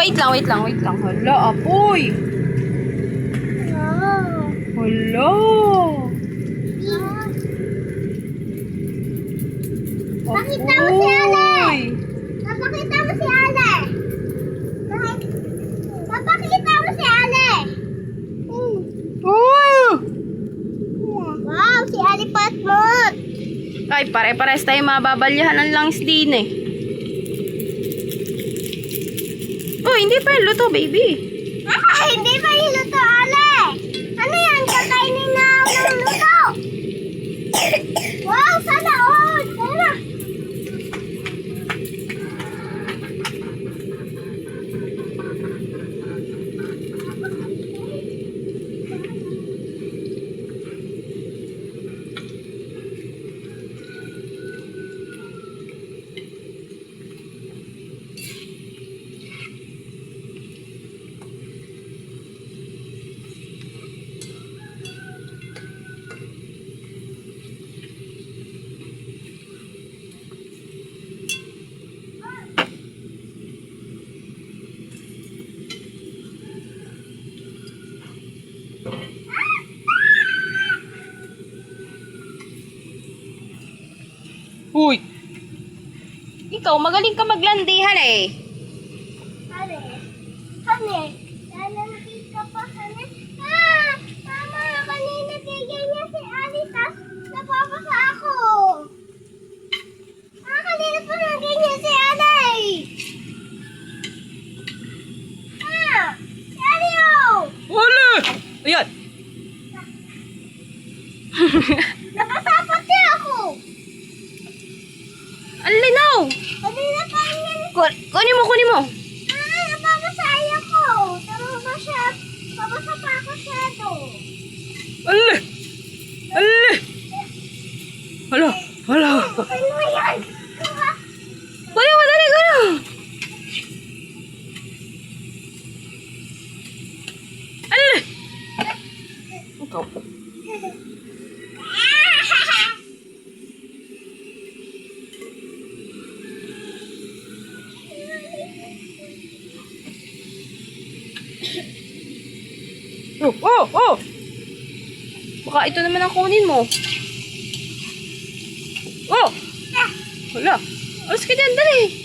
wait lang, wait lang, wait lang. Hala, apoy. Hala. Pakita mo si Ale! Papakita mo si Ale! Papakita mo si Ale! Oh! Wow, si Ali Patmot! Ay, pare-pares tayo mababalyahan ng lungs din eh. Oh, hindi pa yung luto, baby. Ah, hindi pa yung luto, Ale! Ano yan? Kakainin na ng luto! Wow, sana all! Tara! Uy! Ikaw, magaling ka maglandihan eh. Hane? Hane? Lalanggit ka pa, Hane? Ah! Mama, kanina ganyan si Ali, tas napapasa ako. Ah, kanina pa na ganyan si Ali. Ah! Si Ali, oh! Wala! Ayan! Napasapat niya ako. Ang linaw! Kanina pa yan. Kunin mo, kunin mo. Ah, napapasay ako. Tama siya. Papasa pa ako siya doon. Ala! Ala! Hala! Hala! Ano yan? Kunin mo, dali, kunin mo! Ala! Ikaw. Oh, oh, oh! Baka ito naman ang kunin mo. Oh! Wala. Alas ka dyan, dali.